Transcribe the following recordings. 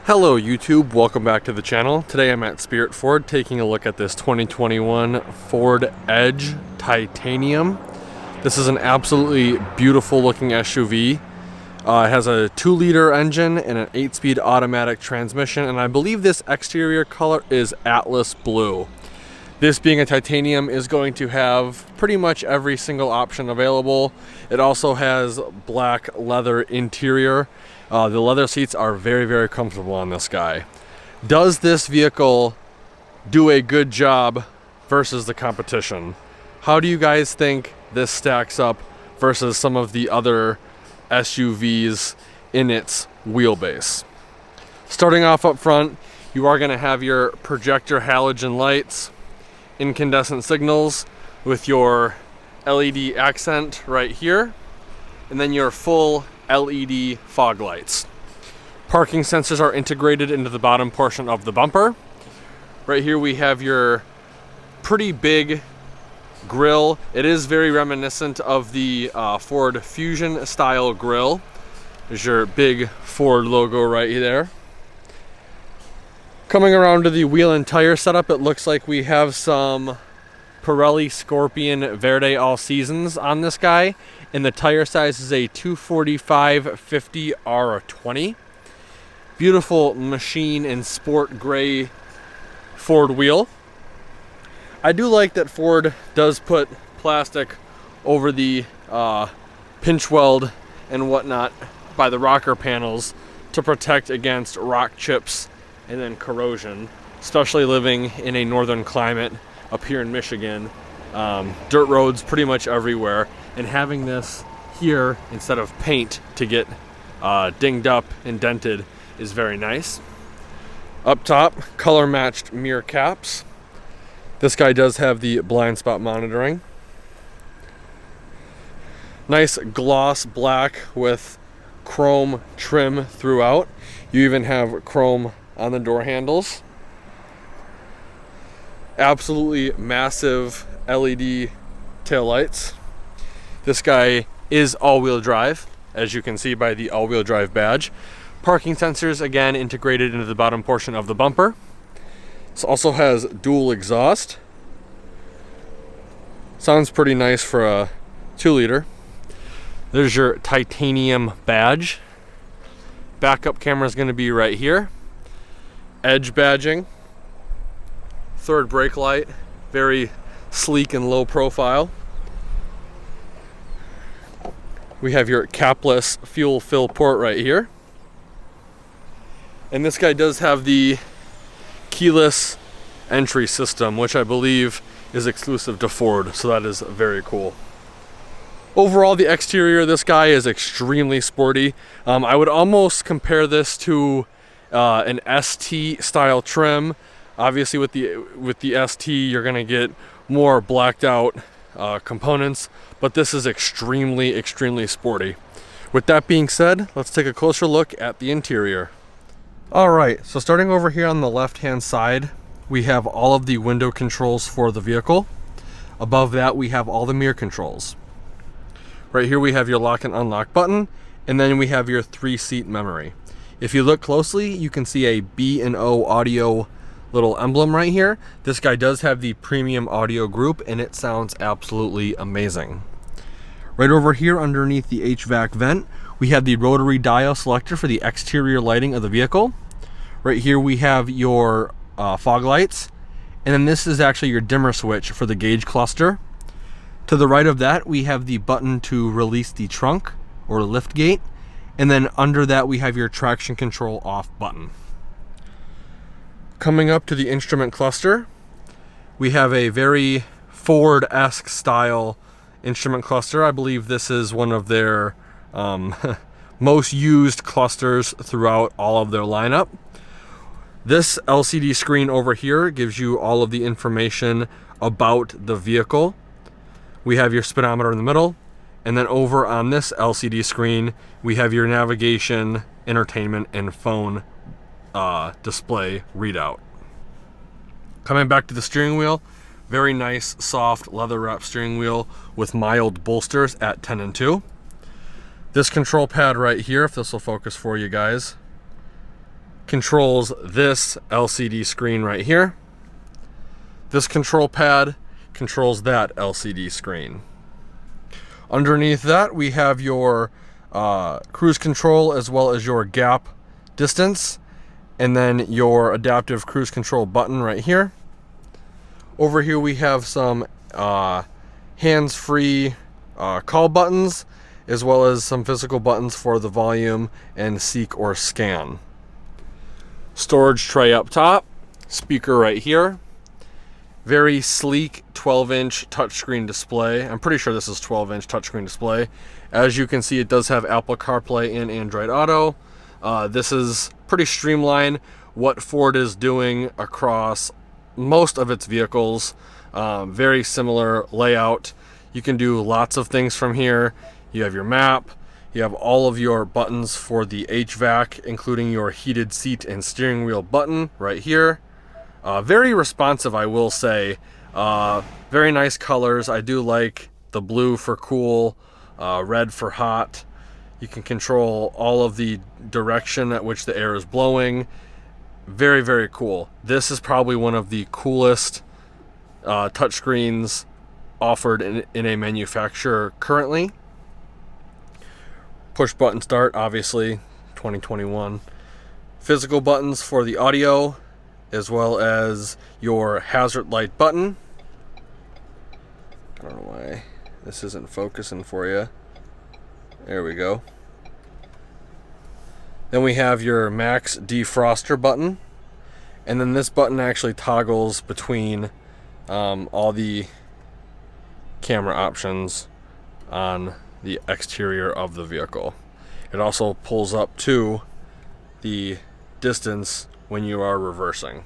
Hello YouTube, welcome back to the channel. Today I'm at Spirit Ford taking a look at this 2021 Ford Edge Titanium. This is an absolutely beautiful looking SUV. It has a 2-liter engine and an 8-speed automatic transmission, and I believe this exterior color is Atlas Blue. This being a titanium is going to have pretty much every single option available. It also has black leather interior. The leather seats are very comfortable on this guy. Does this vehicle do a good job versus the competition? How do you guys think this stacks up versus some of the other SUVs in its wheelbase? Starting off up front, you are going to have your projector halogen lights, incandescent signals with your LED accent right here, and then your full LED fog lights. Parking sensors are integrated into the bottom portion of the bumper. Right here we have your pretty big grille. It is very reminiscent of the Ford Fusion style grille. There's your big Ford logo right there. Coming around to the wheel and tire setup, it looks like we have some Pirelli Scorpion Verde All Seasons on this guy, and the tire size is a 245/50 R20. Beautiful machine and sport gray Ford wheel. I do like that Ford does put plastic over the pinch weld and whatnot by the rocker panels to protect against rock chips and then corrosion, especially living in a northern climate up here in Michigan. Dirt roads pretty much everywhere, and having this here instead of paint to get dinged up and dented is very nice. Up top, color matched mirror caps. This guy does have the blind spot monitoring. Nice gloss black with chrome trim throughout. You even have chrome on the door handles. Absolutely massive LED taillights. This guy is all-wheel drive, as you can see by the all-wheel drive badge. Parking sensors again integrated into the bottom portion of the bumper. This also has dual exhaust. Sounds pretty nice for a 2-liter. There's your titanium badge. Backup camera is going to be right here. Edge badging. Third brake light, very sleek and low profile. We have your capless fuel fill port right here. And this guy does have the keyless entry system, which I believe is exclusive to Ford, so that is very cool. Overall, the exterior of this guy is extremely sporty. I would almost compare this to an ST style trim. Obviously with the ST you're gonna get more blacked out components, but this is extremely sporty. With that being said, let's take a closer look at the interior. Alright, so starting over here on the left hand side, we have all of the window controls for the vehicle. Above that we have all the mirror controls. Right here we have your lock and unlock button, and then we have your 3-seat memory. If you look closely, you can see a B&O audio little emblem right here. This guy does have the premium audio group, and it sounds absolutely amazing. Right over here underneath the HVAC vent, we have the rotary dial selector for the exterior lighting of the vehicle. Right here we have your fog lights, and then this is actually your dimmer switch for the gauge cluster. To the right of that we have the button to release the trunk or lift gate, and then under that we have your traction control off button. Coming up to the instrument cluster, we have a very Ford-esque style instrument cluster. I believe this is one of their most used clusters throughout all of their lineup. This LCD screen over here gives you all of the information about the vehicle. We have your speedometer in the middle, and then over on this LCD screen we have your navigation, entertainment, and phone display readout. Coming back to the steering wheel, very nice soft leather wrap steering wheel with mild bolsters at 10 and 2. This control pad right here, if this will focus for you guys, controls this LCD screen right here. This control pad controls that LCD screen. Underneath that, we have your cruise control as well as your gap distance, and then your adaptive cruise control button right here. Over here we have some hands-free call buttons, as well as some physical buttons for the volume and seek or scan. Storage tray up top, speaker right here. Very sleek 12-inch touchscreen display. I'm pretty sure this is 12-inch touchscreen display. As you can see, it does have Apple CarPlay and Android Auto. This is pretty streamlined what Ford is doing across most of its vehicles. Very similar layout. You can do lots of things from here. You have your map. You have all of your buttons for the HVAC, including your heated seat and steering wheel button right here. Very responsive, I will say. Very nice colors. I do like the blue for cool, red for hot. You can control all of the direction at which the air is blowing. Very, very cool. This is probably one of the coolest touchscreens offered in a manufacturer currently. Push button start, obviously, 2021. Physical buttons for the audio, as well as your hazard light button. I don't know why this isn't focusing for you. There we go. Then we have your max defroster button, and then this button actually toggles between all the camera options on the exterior of the vehicle. It also pulls up to the distance when you are reversing.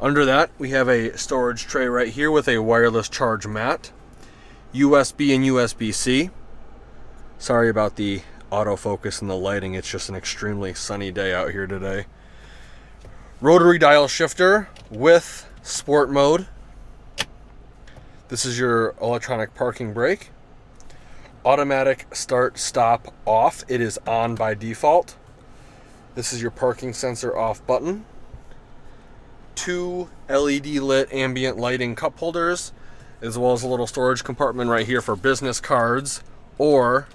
Under that, we have a storage tray right here with a wireless charge mat, USB and USB-C. Sorry about the autofocus and the lighting, it's just an extremely sunny day out here today. Rotary dial shifter with sport mode. This is your electronic parking brake. Automatic start stop off. It is on by default. This is your parking sensor off button. 2 LED lit ambient lighting cup holders, as well as a little storage compartment right here for business cards, or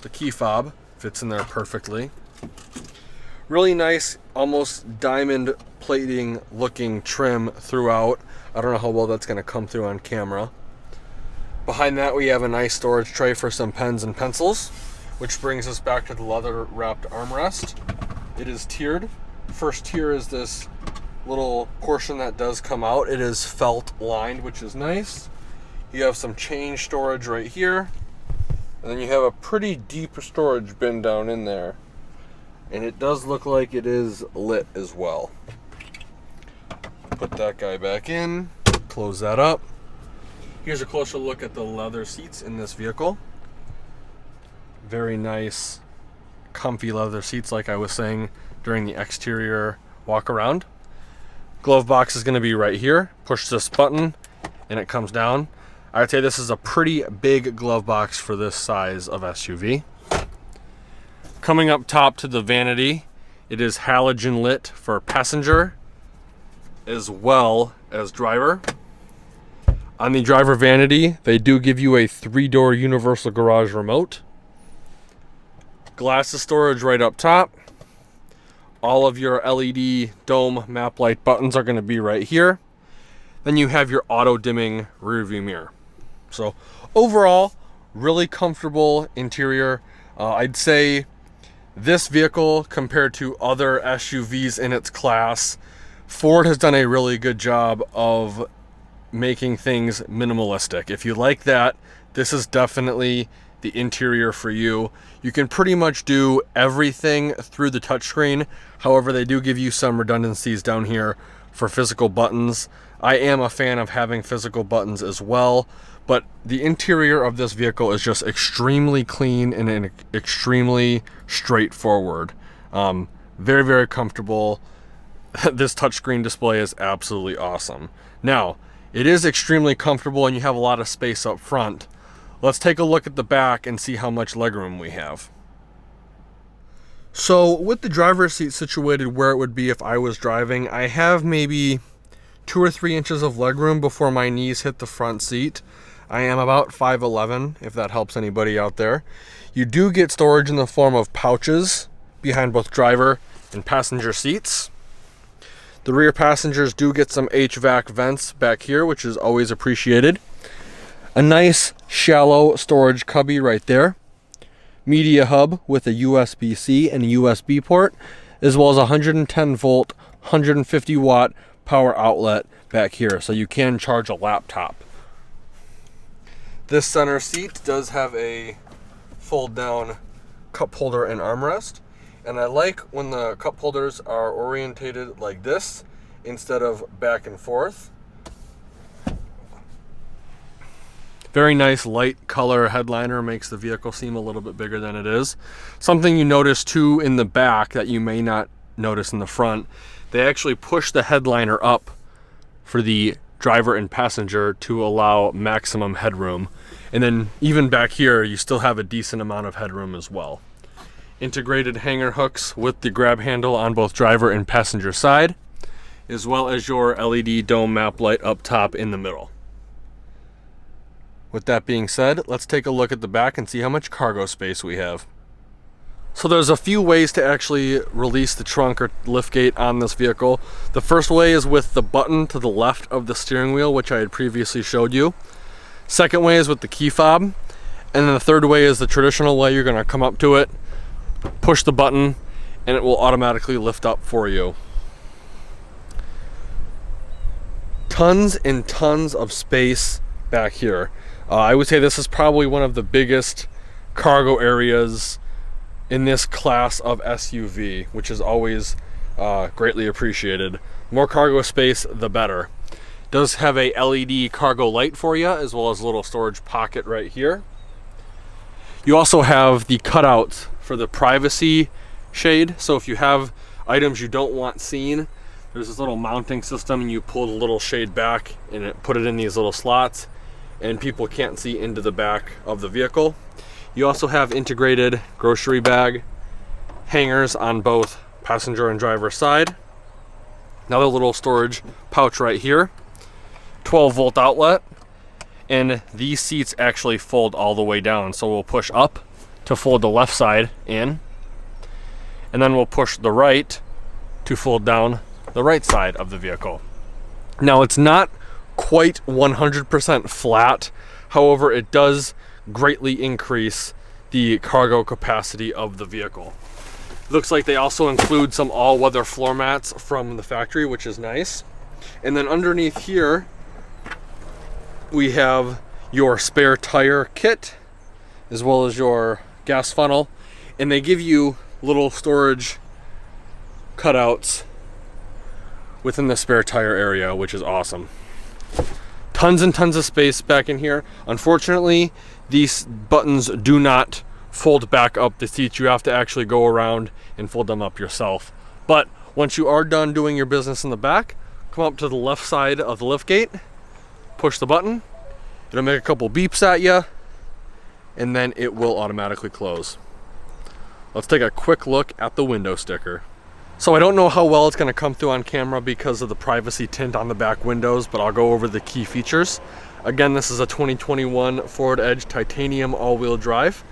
the key fob fits in there perfectly. Really nice, almost diamond plating looking trim throughout. I don't know how well that's going to come through on camera. Behind that, we have a nice storage tray for some pens and pencils, which brings us back to the leather wrapped armrest. It is tiered. First tier is this little portion that does come out. It is felt lined, which is nice. You have some chain storage right here, and then you have a pretty deep storage bin down in there, and it does look like it is lit as well. Put that guy back in, close that up. Here's a closer look at the leather seats in this vehicle. Very nice, comfy leather seats, like I was saying during the exterior walk around. Glove box is going to be right here. Push this button and it comes down. I'd say this is a pretty big glove box for this size of SUV. Coming up top to the vanity, it is halogen lit for passenger as well as driver. On the driver vanity, they do give you a 3-door universal garage remote. Glasses storage right up top. All of your LED dome map light buttons are going to be right here. Then you have your auto dimming rear view mirror. So overall, really comfortable interior. I'd say this vehicle, compared to other SUVs in its class, Ford has done a really good job of making things minimalistic. If you like that, this is definitely the interior for you. You can pretty much do everything through the touchscreen. However, they do give you some redundancies down here for physical buttons. I am a fan of having physical buttons as well, but the interior of this vehicle is just extremely clean and extremely straightforward. Very, very comfortable. This touchscreen display is absolutely awesome. Now, it is extremely comfortable and you have a lot of space up front. Let's take a look at the back and see how much legroom we have. So with the driver's seat situated where it would be if I was driving, I have maybe 2 or 3 inches of legroom before my knees hit the front seat. I am about 5'11", if that helps anybody out there. You do get storage in the form of pouches behind both driver and passenger seats. The rear passengers do get some HVAC vents back here, which is always appreciated. A nice shallow storage cubby right there. Media hub with a USB-C and a USB port, as well as a 110 volt, 150 watt power outlet back here, so you can charge a laptop. This center seat does have a fold down cup holder and armrest, and I like when the cup holders are orientated like this instead of back and forth. Very nice light color headliner, makes the vehicle seem a little bit bigger than it is. Something you notice too in the back that you may not notice in the front, they actually push the headliner up for the driver and passenger to allow maximum headroom. And then even back here, you still have a decent amount of headroom as well. Integrated hanger hooks with the grab handle on both driver and passenger side, as well as your LED dome map light up top in the middle. With that being said, let's take a look at the back and see how much cargo space we have. So there's a few ways to actually release the trunk or liftgate on this vehicle. The first way is with the button to the left of the steering wheel, which I had previously showed you. Second way is with the key fob. And then the third way is the traditional way. You're gonna come up to it, push the button, and it will automatically lift up for you. Tons and tons of space back here. I would say this is probably one of the biggest cargo areas in this class of SUV, which is always greatly appreciated. More cargo space, the better. Does have a LED cargo light for you, as well as a little storage pocket right here. You also have the cutouts for the privacy shade. So if you have items you don't want seen, there's this little mounting system, and you pull the little shade back and put it in these little slots, and people can't see into the back of the vehicle. You also have integrated grocery bag hangers on both passenger and driver side. Another little storage pouch right here. 12 volt outlet. And these seats actually fold all the way down. So we'll push up to fold the left side in. And then we'll push the right to fold down the right side of the vehicle. Now it's not quite 100% flat. However, it does greatly increase the cargo capacity of the vehicle. Looks like they also include some all-weather floor mats from the factory, which is nice. And then underneath here, we have your spare tire kit, as well as your gas funnel. And they give you little storage cutouts within the spare tire area, which is awesome. Tons and tons of space back in here. Unfortunately, these buttons do not fold back up the seats. You have to actually go around and fold them up yourself. But once you are done doing your business in the back, come up to the left side of the liftgate, push the button, it'll make a couple beeps at you, and then it will automatically close. Let's take a quick look at the window sticker. So I don't know how well it's going to come through on camera because of the privacy tint on the back windows, but I'll go over the key features. Again, this is a 2021 Ford Edge titanium all-wheel drive.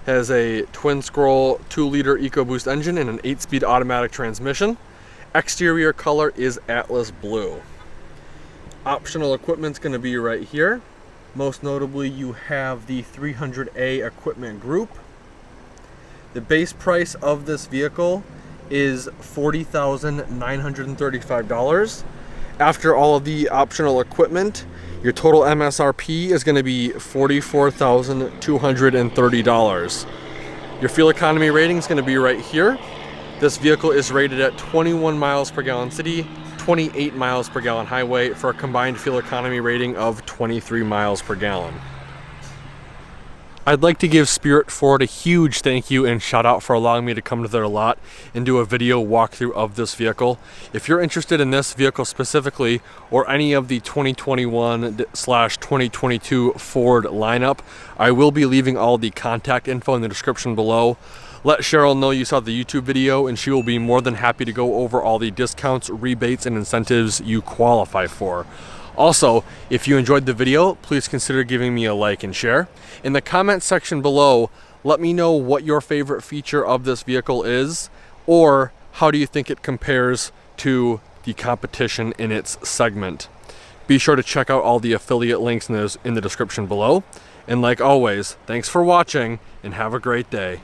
Has a twin scroll 2-liter EcoBoost engine and an 8-speed automatic transmission. Exterior color is Atlas blue. Optional equipment's going to be right here. Most notably, you have the 300A equipment group. The base price of this vehicle is $40,935. After all of the optional equipment, your total MSRP is going to be $44,230. Your fuel economy rating is going to be right here. This vehicle is rated at 21 miles per gallon city, 28 miles per gallon highway, for a combined fuel economy rating of 23 miles per gallon. I'd like to give Spirit Ford a huge thank you and shout out for allowing me to come to their lot and do a video walkthrough of this vehicle. If you're interested in this vehicle specifically, or any of the 2021/2022 Ford lineup, I will be leaving all the contact info in the description below. Let Cheryle know you saw the YouTube video and she will be more than happy to go over all the discounts, rebates, and incentives you qualify for. Also, if you enjoyed the video, please consider giving me a like and share. In the comment section below, let me know what your favorite feature of this vehicle is, or how do you think it compares to the competition in its segment. Be sure to check out all the affiliate links in the description below. And like always, thanks for watching and have a great day.